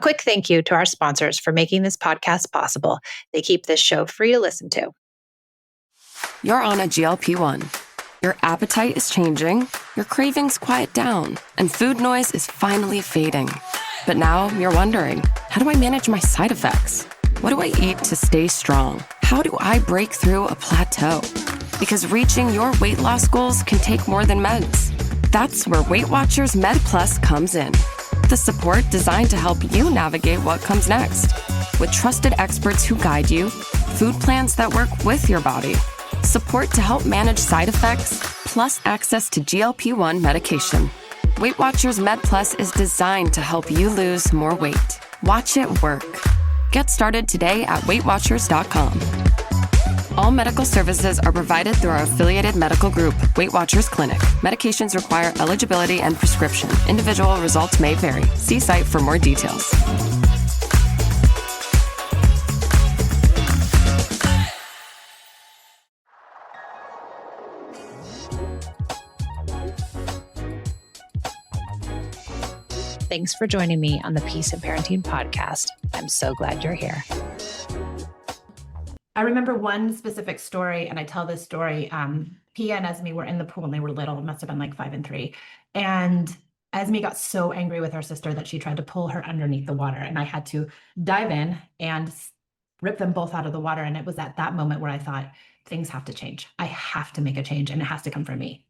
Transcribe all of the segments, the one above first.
quick thank you to our sponsors for making this podcast possible. They keep this show free to listen to. You're on a GLP-1. Your appetite is changing, your cravings quiet down, and food noise is finally fading. But now you're wondering, how do I manage my side effects? What do I eat to stay strong? How do I break through a plateau? Because reaching your weight loss goals can take more than meds. That's where Weight Watchers Med Plus comes in. The support designed to help you navigate what comes next. With trusted experts who guide you, food plans that work with your body, support to help manage side effects, plus access to GLP-1 medication. Weight Watchers Med Plus is designed to help you lose more weight. Watch it work. Get started today at WeightWatchers.com. All medical services are provided through our affiliated medical group, Weight Watchers Clinic. Medications require eligibility and prescription. Individual results may vary. See site for more details. Thanks for joining me on the Peace in Parenting podcast. I'm so glad you're here. I remember one specific story, and I tell this story. Pia and Esme were in the pool and they were little. It must have been like 5 and 3. And Esme got so angry with her sister that she tried to pull her underneath the water. And I had to dive in and rip them both out of the water. And it was at that moment where I thought, things have to change. I have to make a change, and it has to come from me.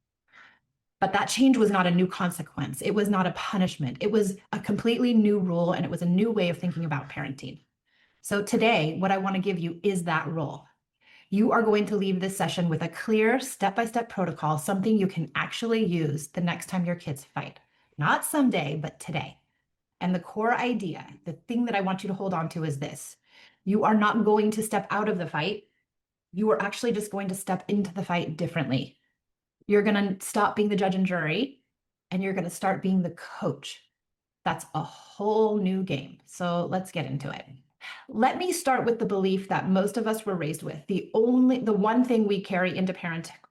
But that change was not a new consequence. It was not a punishment. It was a completely new rule, and it was a new way of thinking about parenting. So today, what I want to give you is that rule. You are going to leave this session with a clear step-by-step protocol, something you can actually use the next time your kids fight. Not someday, but today. And the core idea, the thing that I want you to hold on to is this. You are not going to step out of the fight. You are actually just going to step into the fight differently. You're going to stop being the judge and jury, and you're going to start being the coach. That's a whole new game. So let's get into it. Let me start with the belief that most of us were raised with, the one thing we carry into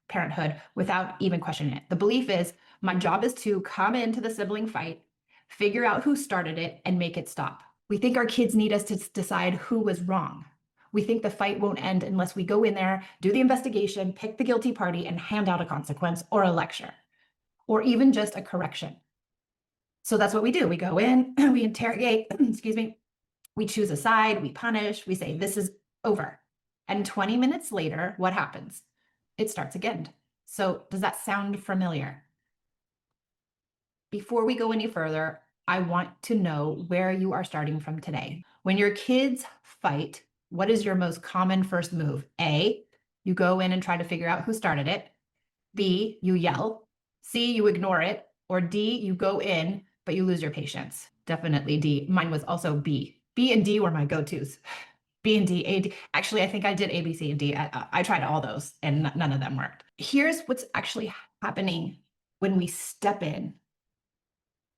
parenthood without even questioning it. The belief is, my job is to come into the sibling fight, figure out who started it, and make it stop. We think our kids need us to decide who was wrong. We think the fight won't end unless we go in there, do the investigation, pick the guilty party, and hand out a consequence or a lecture, or even just a correction. So that's what we do. We go in, we interrogate, we choose a side, we punish, we say, this is over. And 20 minutes later, what happens? It starts again. So does that sound familiar? Before we go any further, I want to know where you are starting from today. When your kids fight, what is your most common first move? A, you go in and try to figure out who started it. B, you yell. C, you ignore it. Or D, you go in, but you lose your patience. Definitely D. Mine was also B. B and D were my go-tos. B and D, A, D. Actually, I think I did A, B, C, and D. I tried all those and none of them worked. Here's what's actually happening when we step in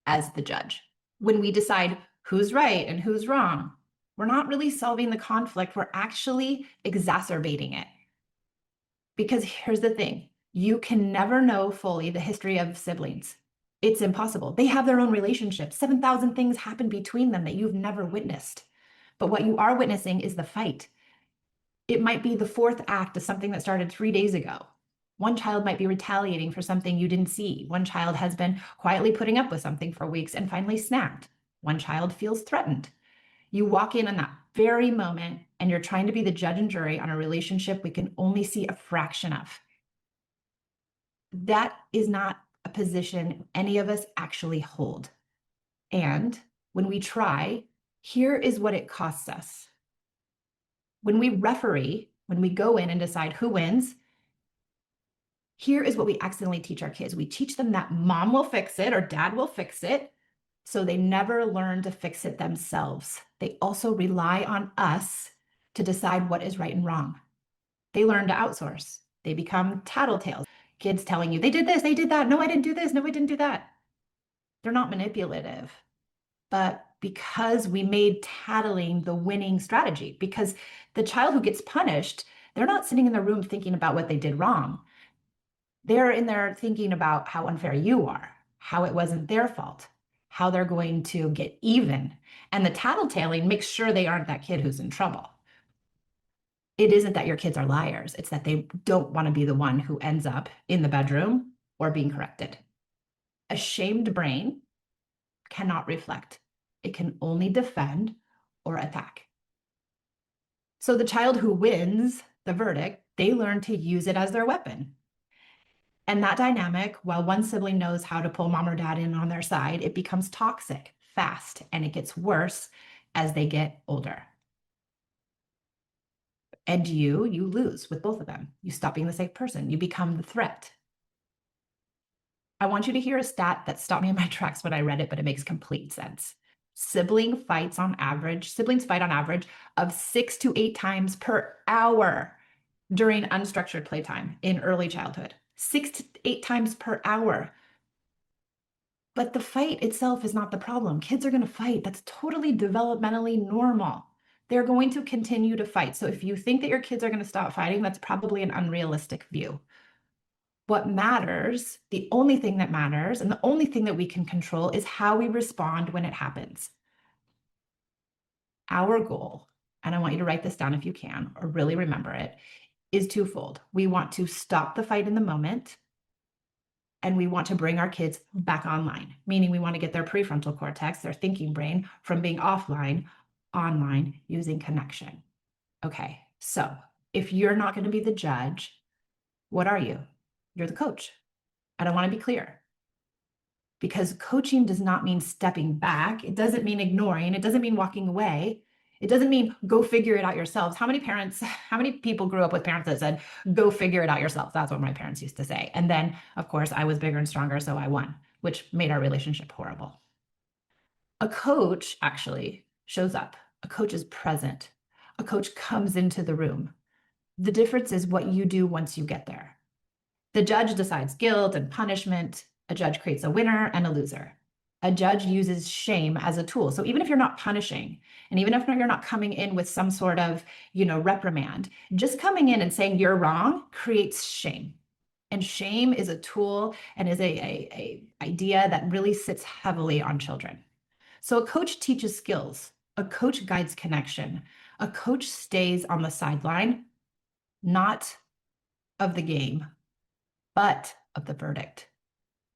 as the judge. When we decide who's right and who's wrong, we're not really solving the conflict. We're actually exacerbating it. Because here's the thing. You can never know fully the history of siblings. It's impossible. They have their own relationships. 7,000 things happen between them that you've never witnessed. But what you are witnessing is the fight. It might be the fourth act of something that started 3 days ago. One child might be retaliating for something you didn't see. One child has been quietly putting up with something for weeks and finally snapped. One child feels threatened. You walk in that very moment and you're trying to be the judge and jury on a relationship we can only see a fraction of. That is not a position any of us actually hold. And when we try, here is what it costs us. When we referee, when we go in and decide who wins, here is what we accidentally teach our kids. We teach them that mom will fix it or dad will fix it. So they never learn to fix it themselves. They also rely on us to decide what is right and wrong. They learn to outsource. They become tattletales. Kids telling you, they did this, they did that. No, I didn't do this. No, I didn't do that. They're not manipulative. But because we made tattling the winning strategy, because the child who gets punished, they're not sitting in the room thinking about what they did wrong. They're in there thinking about how unfair you are, how it wasn't their fault, how they're going to get even. And the tattletaling makes sure they aren't that kid who's in trouble. It isn't that your kids are liars. It's that they don't want to be the one who ends up in the bedroom or being corrected. A shamed brain cannot reflect. It can only defend or attack. So the child who wins the verdict, they learn to use it as their weapon. And that dynamic, while one sibling knows how to pull mom or dad in on their side, it becomes toxic fast, and it gets worse as they get older. And you lose with both of them. You stop being the safe person. You become the threat. I want you to hear a stat that stopped me in my tracks when I read it, but it makes complete sense. Siblings fight on average of 6 to 8 times per hour during unstructured playtime in early childhood. 6 to 8 times per hour. But the fight itself is not the problem. Kids are going to fight. That's totally developmentally normal. They're going to continue to fight. So if you think that your kids are going to stop fighting, that's probably an unrealistic view. What matters, the only thing that matters, and the only thing that we can control is how we respond when it happens. Our goal, and I want you to write this down if you can, or really remember it, is twofold. We want to stop the fight in the moment, and we want to bring our kids back online, meaning we want to get their prefrontal cortex, their thinking brain, from being offline, online, using connection. Okay, so if you're not going to be the judge, what are you? You're the coach. And I want to be clear, because coaching does not mean stepping back. It doesn't mean ignoring. It doesn't mean walking away. It doesn't mean go figure it out yourselves. How many people grew up with parents that said, go figure it out yourself? That's what my parents used to say. And then, of course, I was bigger and stronger, so I won, which made our relationship horrible. A coach actually shows up. A coach is present. A coach comes into the room. The difference is what you do once you get there. The judge decides guilt and punishment. A judge creates a winner and a loser. A judge uses shame as a tool. So even if you're not punishing, and even if you're not coming in with some sort of, reprimand, just coming in and saying you're wrong creates shame. And shame is a tool and is a idea that really sits heavily on children. So a coach teaches skills. A coach guides connection. A coach stays on the sideline, not of the game, but of the verdict.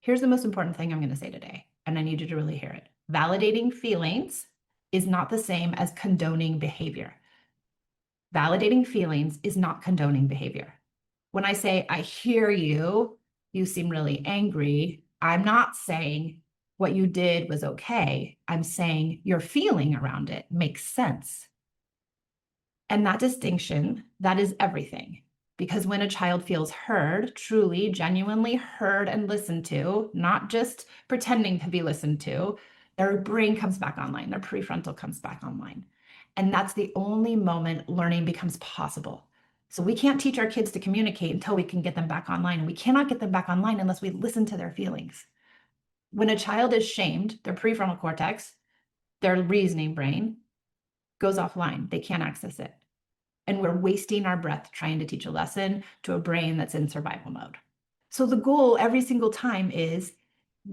Here's the most important thing I'm going to say today, and I need you to really hear it. Validating feelings is not the same as condoning behavior. Validating feelings is not condoning behavior. When I say, I hear you, you seem really angry, I'm not saying what you did was okay. I'm saying your feeling around it makes sense. And that distinction, that is everything. Because when a child feels heard, truly, genuinely heard and listened to, not just pretending to be listened to, their brain comes back online, their prefrontal comes back online. And that's the only moment learning becomes possible. So we can't teach our kids to communicate until we can get them back online. And we cannot get them back online unless we listen to their feelings. When a child is shamed, their prefrontal cortex, their reasoning brain, goes offline. They can't access it. And we're wasting our breath trying to teach a lesson to a brain that's in survival mode. So the goal every single time is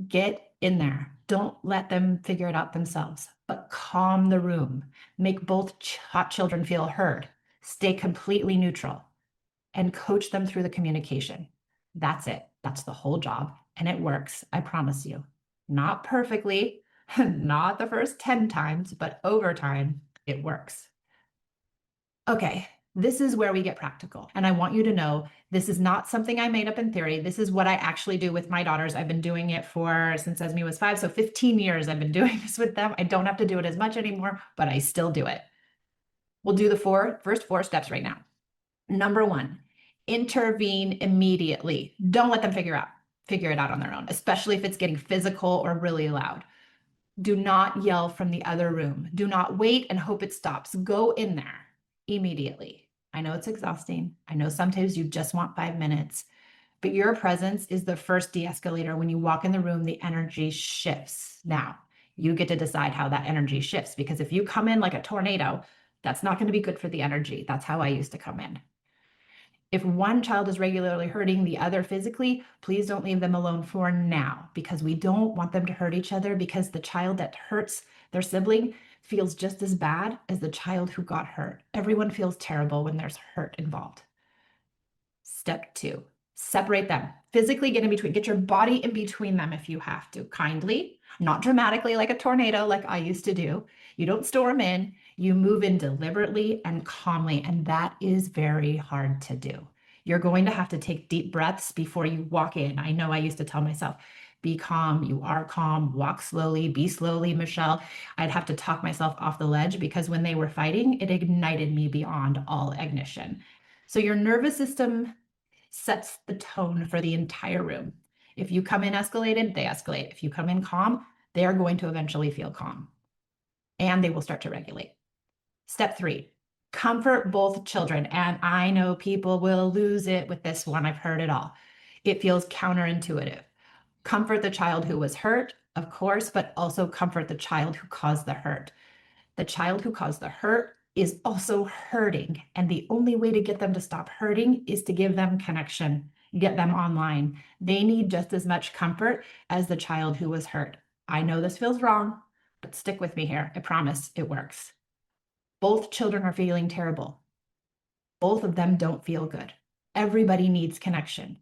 get in there. Don't let them figure it out themselves, but calm the room. Make both children feel heard. Stay completely neutral and coach them through the communication. That's it. That's the whole job. And it works, I promise you. Not perfectly, not the first 10 times, but over time, it works. Okay, this is where we get practical. And I want you to know this is not something I made up in theory. This is what I actually do with my daughters. I've been doing it since Esme was 5. So 15 years I've been doing this with them. I don't have to do it as much anymore, but I still do it. We'll do the first 4 steps right now. Number 1, intervene immediately. Don't let them figure it out on their own, especially if it's getting physical or really loud. Do not yell from the other room. Do not wait and hope it stops. Go in there immediately. I know it's exhausting. I know sometimes you just want 5 minutes, but your presence is the first de-escalator. When you walk in the room, the energy shifts. Now, you get to decide how that energy shifts, because if you come in like a tornado, that's not going to be good for the energy. That's how I used to come in. If one child is regularly hurting the other physically, please don't leave them alone for now, because we don't want them to hurt each other, because the child that hurts their sibling feels just as bad as the child who got hurt. Everyone feels terrible when there's hurt involved. Step 2, separate them. Physically get in between. Get your body in between them if you have to. Kindly, not dramatically like a tornado like I used to do. You don't storm in. You move in deliberately and calmly, and that is very hard to do. You're going to have to take deep breaths before you walk in. I know I used to tell myself, be calm, you are calm, walk slowly, be slowly, Michelle. I'd have to talk myself off the ledge because when they were fighting, it ignited me beyond all ignition. So your nervous system sets the tone for the entire room. If you come in escalated, they escalate. If you come in calm, they are going to eventually feel calm and they will start to regulate. Step 3, comfort both children. And I know people will lose it with this one. I've heard it all. It feels counterintuitive. Comfort the child who was hurt, of course, but also comfort the child who caused the hurt. The child who caused the hurt is also hurting. And the only way to get them to stop hurting is to give them connection, get them online. They need just as much comfort as the child who was hurt. I know this feels wrong, but stick with me here. I promise it works. Both children are feeling terrible. Both of them don't feel good. Everybody needs connection.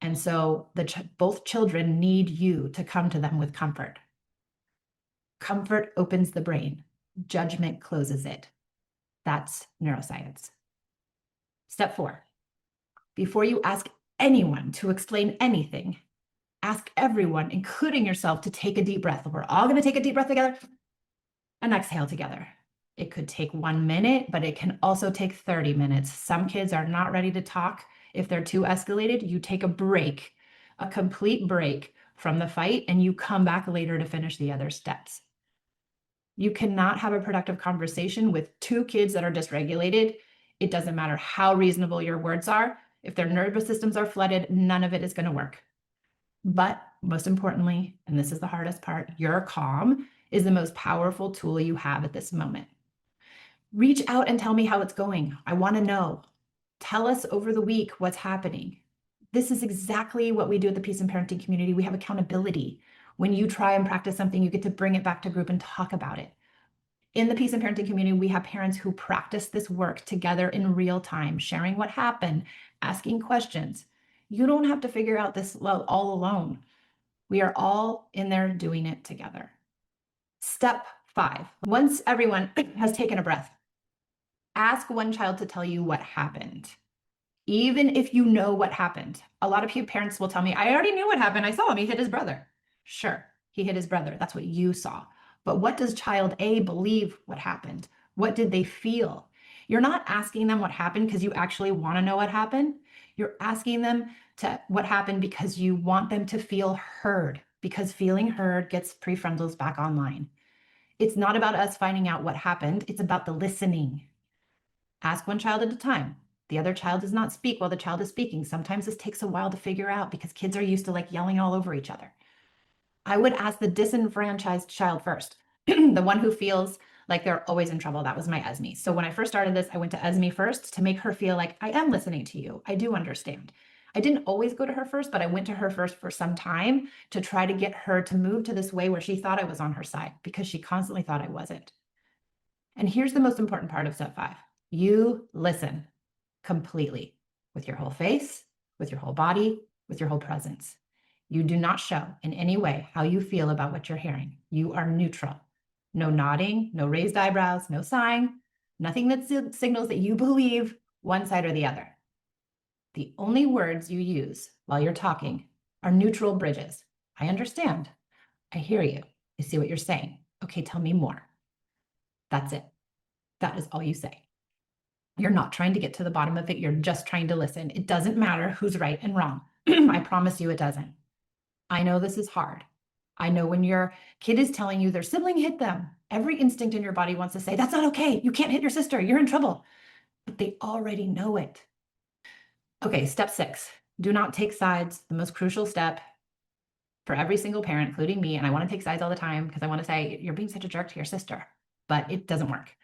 And so both children need you to come to them with comfort. Comfort opens the brain. Judgment closes it. That's neuroscience. Step 4, before you ask anyone to explain anything, ask everyone, including yourself, to take a deep breath. We're all going to take a deep breath together and exhale together. It could take 1 minute, but it can also take 30 minutes. Some kids are not ready to talk. If they're too escalated, you take a break, a complete break from the fight, and you come back later to finish the other steps. You cannot have a productive conversation with 2 kids that are dysregulated. It doesn't matter how reasonable your words are. If their nervous systems are flooded, none of it is going to work. But most importantly, and this is the hardest part, your calm is the most powerful tool you have at this moment. Reach out and tell me how it's going. I want to know. Tell us over the week what's happening. This is exactly what we do at the Peace and Parenting community. We have accountability. When you try and practice something, you get to bring it back to group and talk about it. In the Peace and Parenting community, we have parents who practice this work together in real time, sharing what happened, asking questions. You don't have to figure out this all alone. We are all in there doing it together. Step 5, once everyone has taken a breath, ask one child to tell you what happened. Even if you know what happened. A lot of parents will tell me, I already knew what happened. I saw him. He hit his brother. Sure, he hit his brother. That's what you saw. But what does child A believe what happened? What did they feel? You're not asking them what happened because you actually want to know what happened. You're asking them what happened because you want them to feel heard, because feeling heard gets prefrontals back online. It's not about us finding out what happened. It's about the listening. Ask one child at a time. The other child does not speak while the child is speaking. Sometimes this takes a while to figure out because kids are used to yelling all over each other. I would ask the disenfranchised child first, the one who feels like they're always in trouble. That was my Esme. So when I first started this, I went to Esme first to make her feel like I am listening to you. I do understand. I didn't always go to her first, but I went to her first for some time to try to get her to move to this way where she thought I was on her side because she constantly thought I wasn't. And here's the most important part of step 5. You listen completely with your whole face, with your whole body, with your whole presence. You do not show in any way how you feel about what you're hearing. You are neutral. No nodding, no raised eyebrows, no sighing, nothing that signals that you believe one side or the other. The only words you use while you're talking are neutral bridges. I understand. I hear you. I see what you're saying. Okay, tell me more. That's it. That is all you say. You're not trying to get to the bottom of it. You're just trying to listen. It doesn't matter who's right and wrong. I promise you it doesn't. I know this is hard. I know when your kid is telling you their sibling hit them, every instinct in your body wants to say, that's not okay. You can't hit your sister. You're in trouble. But they already know it. Okay, step 6. Do not take sides. The most crucial step for every single parent, including me, and I want to take sides all the time because I want to say, you're being such a jerk to your sister, but it doesn't work.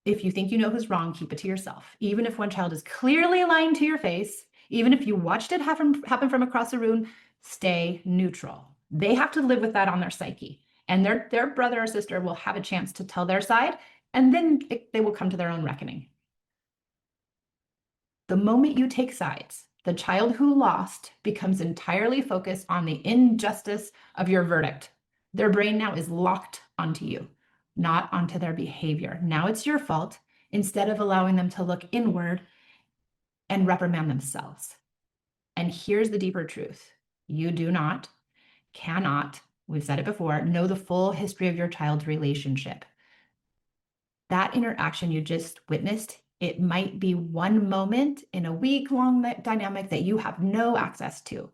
If you think you know who's wrong, keep it to yourself. Even if one child is clearly lying to your face, even if you watched it happen from across the room, stay neutral. They have to live with that on their psyche. And their brother or sister will have a chance to tell their side, and then they will come to their own reckoning. The moment you take sides, the child who lost becomes entirely focused on the injustice of your verdict. Their brain now is locked onto you, not onto their behavior. Now it's your fault, instead of allowing them to look inward and reprimand themselves. And here's the deeper truth. You do not, cannot, we've said it before, know the full history of your child's relationship. That interaction you just witnessed, it might be one moment in a week-long dynamic that you have no access to.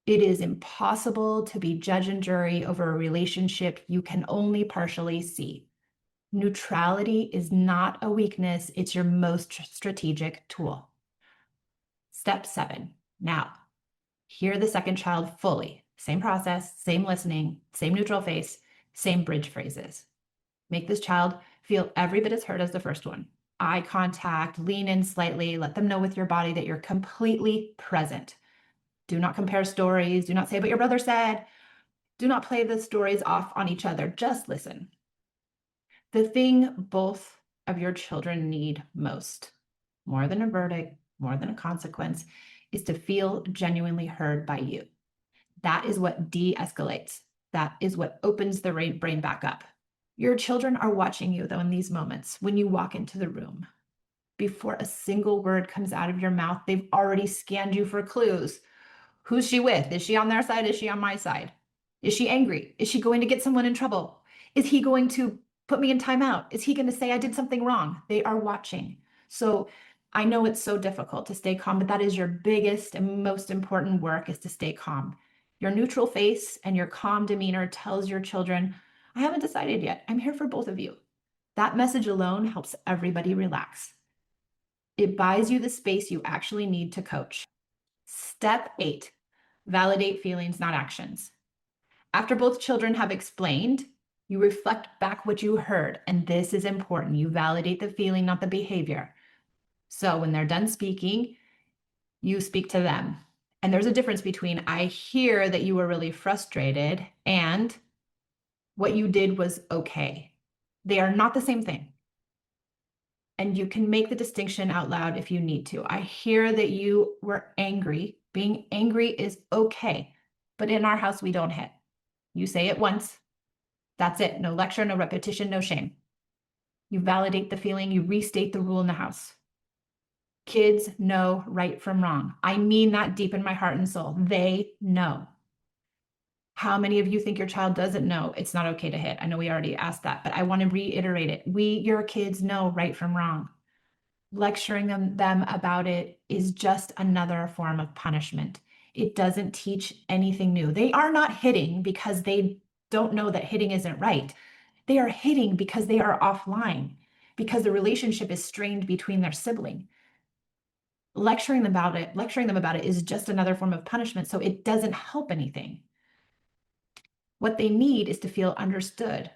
It is impossible to be judge and jury over a relationship you can only partially see. Neutrality is not a weakness, it's your most strategic tool. Step 7. Now, hear the second child fully. Same process, same listening, same neutral face, same bridge phrases. Make this child feel every bit as hurt as the first one. Eye contact, lean in slightly, let them know with your body that you're completely present. Do not compare stories. Do not say what your brother said. Do not play the stories off on each other. Just listen. The thing both of your children need most, more than a verdict, more than a consequence, is to feel genuinely heard by you. That is what de-escalates. That is what opens the brain back up. Your children are watching you, though, in these moments when you walk into the room. Before a single word comes out of your mouth, they've already scanned you for clues. Who's she with? Is she on their side? Is she on my side? Is she angry? Is she going to get someone in trouble? Is he going to put me in timeout? Is he going to say I did something wrong? They are watching. So I know it's so difficult to stay calm, but that is your biggest and most important work, is to stay calm. Your neutral face and your calm demeanor tells your children, I haven't decided yet. I'm here for both of you. That message alone helps everybody relax. It buys you the space you actually need to coach. Step 8, validate feelings, not actions. After both children have explained, you reflect back what you heard, and this is important. You validate the feeling, not the behavior. So when they're done speaking, you speak to them. And there's a difference between, I hear that you were really frustrated, and what you did was okay. They are not the same thing. And you can make the distinction out loud if you need to. I hear that you were angry. Being angry is okay, but in our house, we don't hit. You say it once, that's it. No lecture, no repetition, no shame. You validate the feeling, you restate the rule in the house. Kids know right from wrong. I mean that deep in my heart and soul. They know. How many of you think your child doesn't know it's not okay to hit? I know we already asked that, but I want to reiterate it. Your kids know right from wrong. Lecturing them about it is just another form of punishment. It doesn't teach anything new. They are not hitting because they don't know that hitting isn't right. They are hitting because they are offline, because the relationship is strained between their sibling. Lecturing them about it is just another form of punishment, so it doesn't help anything. What they need is to feel understood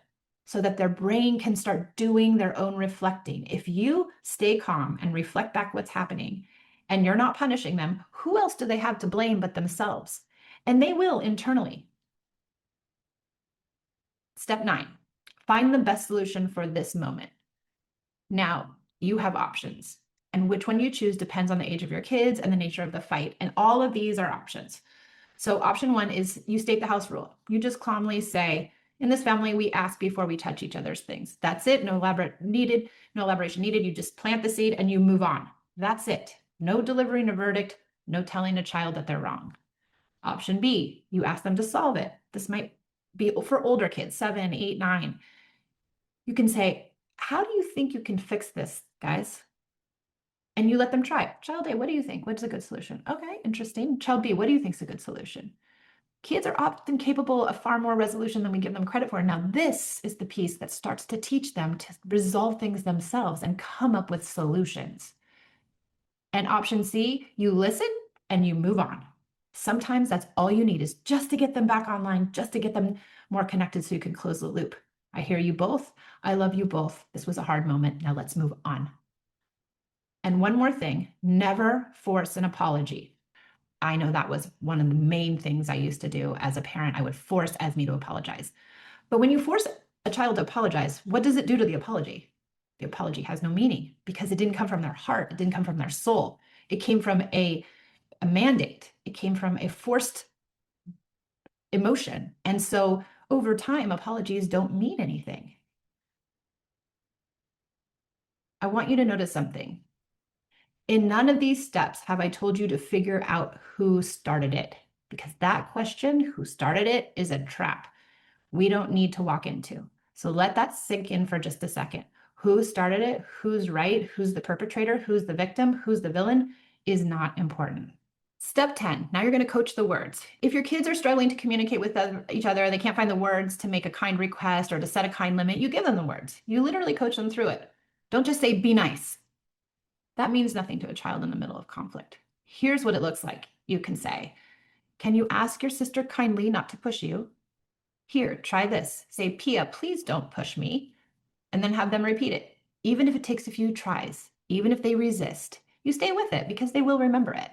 so that their brain can start doing their own reflecting. If you stay calm and reflect back what's happening and you're not punishing them, who else do they have to blame but themselves? And they will internally. Step 9, find the best solution for this moment. Now, you have options, and which one you choose depends on the age of your kids and the nature of the fight, and all of these are options. So option 1 is you state the house rule. You just calmly say, in this family, we ask before we touch each other's things. That's it. No elaboration needed. You just plant the seed and you move on. That's it. No delivering a verdict, no telling a child that they're wrong. Option B, you ask them to solve it. This might be for older kids, 7, 8, 9. You can say, how do you think you can fix this, guys? And you let them try. Child A, what do you think? What's a good solution? Okay, interesting. Child B, what do you think is a good solution? Kids are often capable of far more resolution than we give them credit for. Now, this is the piece that starts to teach them to resolve things themselves and come up with solutions. And option C, you listen and you move on. Sometimes that's all you need, is just to get them back online, just to get them more connected so you can close the loop. I hear you both. I love you both. This was a hard moment. Now let's move on. And one more thing, never force an apology. I know that was one of the main things I used to do as a parent. I would force Esme to apologize. But when you force a child to apologize, what does it do to the apology? The apology has no meaning because it didn't come from their heart. It didn't come from their soul. It came from a mandate. It came from a forced emotion. And so over time, apologies don't mean anything. I want you to notice something. In none of these steps have I told you to figure out who started it, because that question, who started it, is a trap we don't need to walk into. So let that sink in for just a second. Who started it, who's right, who's the perpetrator, who's the victim, who's the villain is not important. Step 10, now you're going to coach the words. If your kids are struggling to communicate with each other, they can't find the words to make a kind request or to set a kind limit, you give them the words. You literally coach them through it. Don't just say, be nice. That means nothing to a child in the middle of conflict. Here's what it looks like. You can say, can you ask your sister kindly not to push you? Here, try this. Say, Pia, please don't push me. And then have them repeat it. Even if it takes a few tries, even if they resist, you stay with it because they will remember it.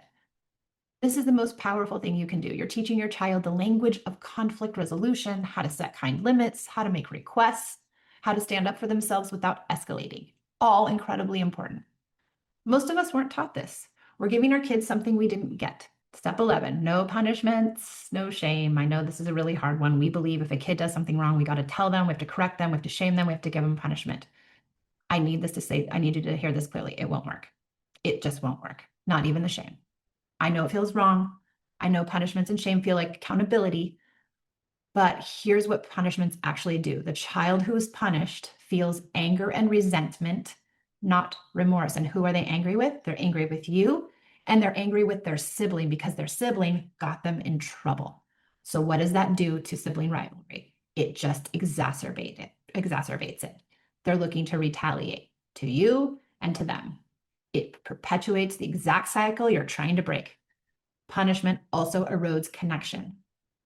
This is the most powerful thing you can do. You're teaching your child the language of conflict resolution, how to set kind limits, how to make requests, how to stand up for themselves without escalating. All incredibly important. Most of us weren't taught this. We're giving our kids something we didn't get. Step 11, no punishments, no shame. I know this is a really hard one. We believe if a kid does something wrong, we got to tell them, we have to correct them, we have to shame them, we have to give them punishment. I need you to hear this clearly. It won't work. It just won't work. Not even the shame. I know it feels wrong. I know punishments and shame feel like accountability, but here's what punishments actually do. The child who is punished feels anger and resentment, not remorse. And who are they angry with? They're angry with you, and they're angry with their sibling because their sibling got them in trouble. So what does that do to sibling rivalry? It just exacerbates it. They're looking to retaliate to you and to them. It perpetuates the exact cycle you're trying to break. Punishment also erodes connection.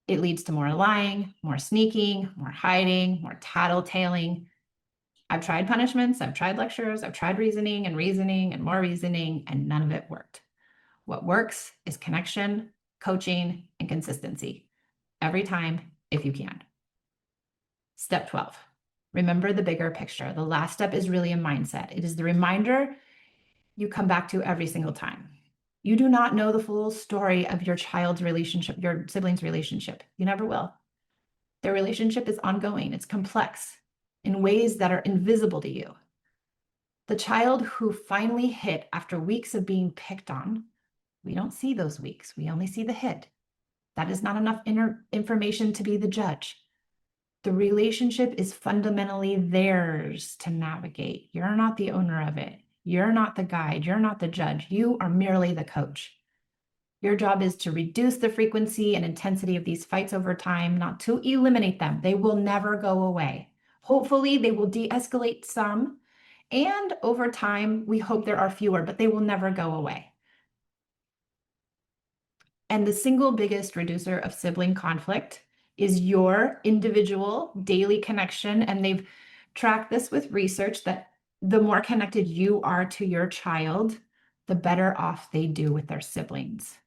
It leads to more lying, more sneaking, more hiding, more tattletaling. I've tried punishments, I've tried lectures, I've tried reasoning and more reasoning, and none of it worked. What works is connection, coaching, and consistency. Every time, if you can. Step 12, remember the bigger picture. The last step is really a mindset. It is the reminder you come back to every single time. You do not know the full story of your child's relationship, your sibling's relationship. You never will. Their relationship is ongoing. It's complex in ways that are invisible to you. The child who finally hit after weeks of being picked on, we don't see those weeks. We only see the hit. That is not enough information to be the judge. The relationship is fundamentally theirs to navigate. You're not the owner of it. You're not the guide. You're not the judge. You are merely the coach. Your job is to reduce the frequency and intensity of these fights over time, not to eliminate them. They will never go away. Hopefully, they will de-escalate some. And over time, we hope there are fewer, but they will never go away. And the single biggest reducer of sibling conflict is your individual daily connection. And they've tracked this with research that the more connected you are to your child, the better off they do with their siblings.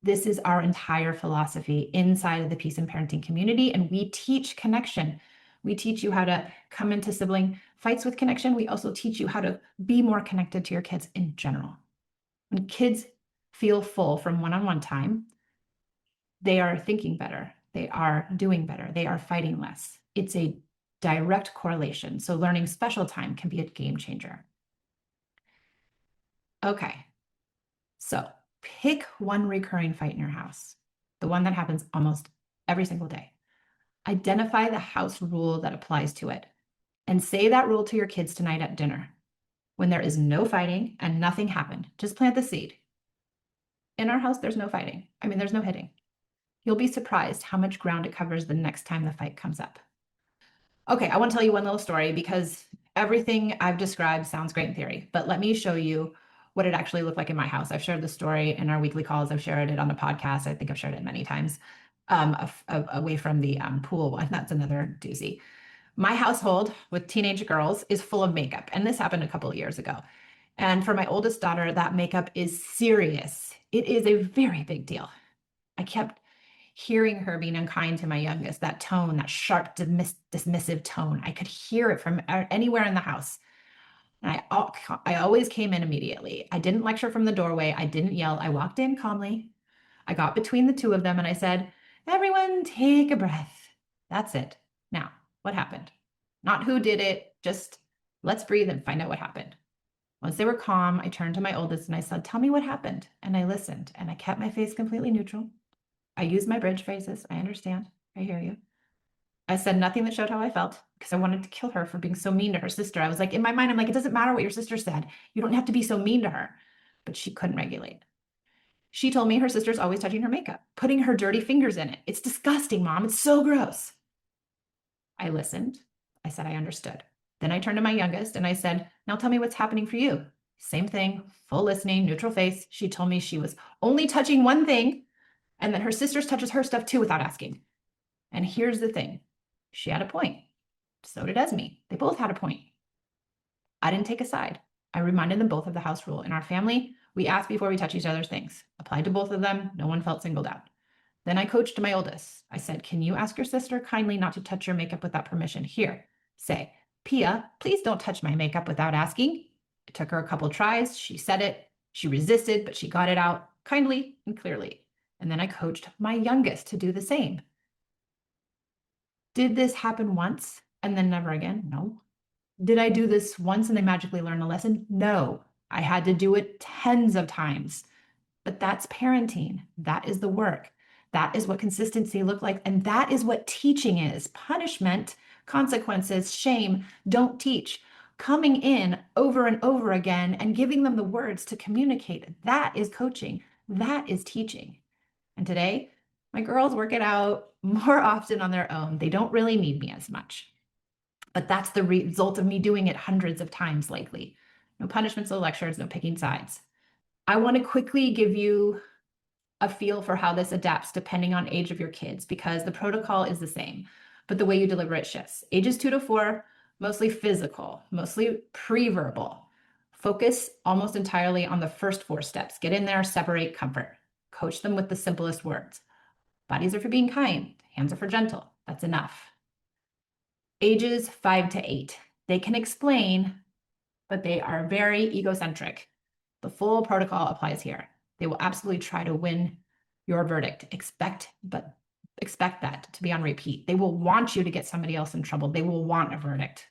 This is our entire philosophy inside of the Peace and Parenting community. And we teach connection. We teach you how to come into sibling fights with connection. We also teach you how to be more connected to your kids in general. When kids feel full from one-on-one time, they are thinking better. They are doing better. They are fighting less. It's a direct correlation. So learning special time can be a game changer. Okay, so pick one recurring fight in your house, the one that happens almost every single day. Identify the house rule that applies to it and say that rule to your kids tonight at dinner. When there is no fighting and nothing happened, just plant the seed. In our house, there's no fighting. I mean, there's no hitting. You'll be surprised how much ground it covers the next time the fight comes up. Okay, I want to tell you one little story because everything I've described sounds great in theory, but let me show you what it actually looked like in my house. I've shared the story in our weekly calls. I've shared it on the podcast. I think I've shared it many times away from the pool one. That's another doozy. My household with teenage girls is full of makeup, and this happened a couple of years ago. And for my oldest daughter, that makeup is serious. It is a very big deal. I kept hearing her being unkind to my youngest, that tone, that sharp, dismissive tone. I could hear it from anywhere in the house. And I always came in immediately. I didn't lecture from the doorway. I didn't yell. I walked in calmly. I got between the two of them and I said, everyone take a breath. That's it. Now, what happened? Not who did it, just let's breathe and find out what happened. Once they were calm, I turned to my oldest and I said, tell me what happened. And I listened and I kept my face completely neutral. I used my bridge phrases. I understand. I hear you. I said nothing that showed how I felt because I wanted to kill her for being so mean to her sister. I was like, in my mind, I'm like, it doesn't matter what your sister said. You don't have to be so mean to her. But she couldn't regulate. She told me her sister's always touching her makeup, putting her dirty fingers in it. It's disgusting, Mom. It's so gross. I listened. I said, I understood. Then I turned to my youngest and I said, now tell me what's happening for you. Same thing, full listening, neutral face. She told me she was only touching one thing and that her sister touches her stuff too without asking. And here's the thing. She had a point. So did Esme. They both had a point. I didn't take a side. I reminded them both of the house rule. In our family, we ask before we touch each other's things. Applied to both of them. No one felt singled out. Then I coached my oldest. I said, can you ask your sister kindly not to touch your makeup without permission? Here, say, Pia, please don't touch my makeup without asking. It took her a couple tries. She said it. She resisted, but she got it out kindly and clearly. And then I coached my youngest to do the same. Did this happen once and then never again? No. Did I do this once and they magically learn a lesson? No. I had to do it tens of times. But that's parenting. That is the work. That is what consistency looked like. And that is what teaching is. Punishment, consequences, shame don't teach. Coming in over and over again and giving them the words to communicate. That is coaching. That is teaching. And today, my girls work it out more often on their own. They don't really need me as much. But that's the result of me doing it hundreds of times lately. No punishments, no lectures, no picking sides. I want to quickly give you a feel for how this adapts depending on age of your kids, because the protocol is the same, but the way you deliver it shifts. Ages 2 to 4, mostly physical, mostly pre-verbal. Focus almost entirely on the first 4 steps. Get in there, separate, comfort. Coach them with the simplest words. Bodies are for being kind. Hands are for gentle. That's enough. Ages 5 to 8. They can explain, but they are very egocentric. The full protocol applies here. They will absolutely try to win your verdict. Expect that to be on repeat. They will want you to get somebody else in trouble. They will want a verdict.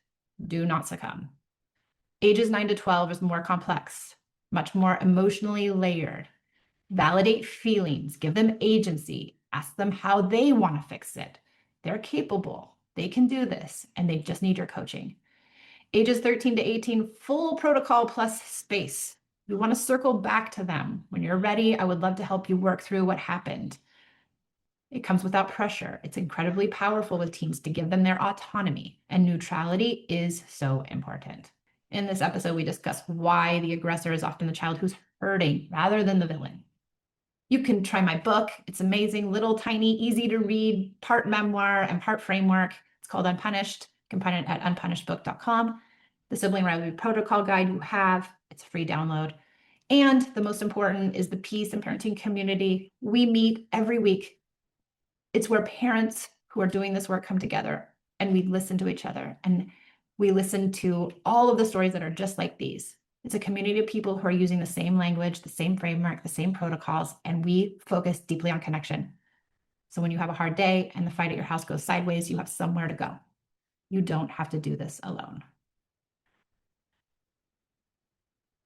Do not succumb. Ages 9 to 12 is more complex, much more emotionally layered. Validate feelings, give them agency, ask them how they want to fix it. They're capable. They can do this, and they just need your coaching. Ages 13 to 18, full protocol plus space. We want to circle back to them. When you're ready, I would love to help you work through what happened. It comes without pressure. It's incredibly powerful with teens to give them their autonomy, and neutrality is so important. In this episode, we discuss why the aggressor is often the child who's hurting rather than the villain. You can try my book. It's amazing, little, tiny, easy to read, part memoir and part framework. It's called Unpunished. You can find it at unpunishedbook.com. The Sibling Rivalry Protocol Guide you have. It's a free download. And the most important is the Peace and Parenting community. We meet every week. It's where parents who are doing this work come together and we listen to each other and we listen to all of the stories that are just like these. It's a community of people who are using the same language, the same framework, the same protocols, and we focus deeply on connection. So when you have a hard day and the fight at your house goes sideways, you have somewhere to go. You don't have to do this alone.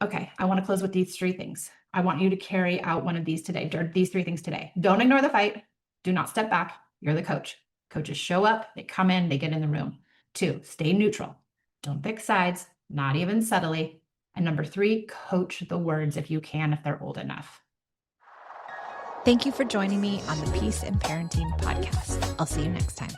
Okay, I want to close with these 3 things. I want you to carry out one of these today, these 3 things today. Don't ignore the fight. Do not step back. You're the coach. Coaches show up, they come in, they get in the room. 2, stay neutral. Don't pick sides, not even subtly. And number 3, coach the words if you can, if they're old enough. Thank you for joining me on the Peace and Parenting podcast. I'll see you next time.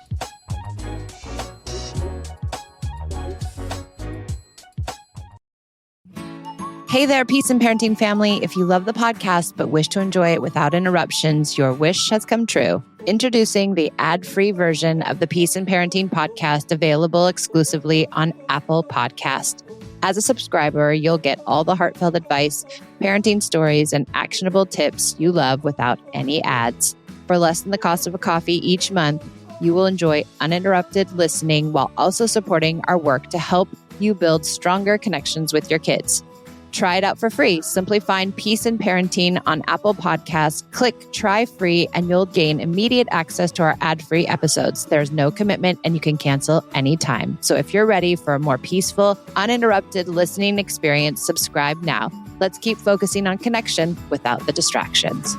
Hey there, Peace and Parenting family. If you love the podcast but wish to enjoy it without interruptions, your wish has come true. Introducing the ad-free version of the Peace in Parenting podcast, available exclusively on Apple Podcast. As a subscriber, you'll get all the heartfelt advice, parenting stories, and actionable tips you love without any ads. For less than the cost of a coffee each month, you will enjoy uninterrupted listening while also supporting our work to help you build stronger connections with your kids. Try it out for free. Simply find Peace in Parenting on Apple Podcasts, click Try Free, and you'll gain immediate access to our ad-free episodes. There's no commitment and you can cancel anytime. So if you're ready for a more peaceful, uninterrupted listening experience, subscribe now. Let's keep focusing on connection without the distractions.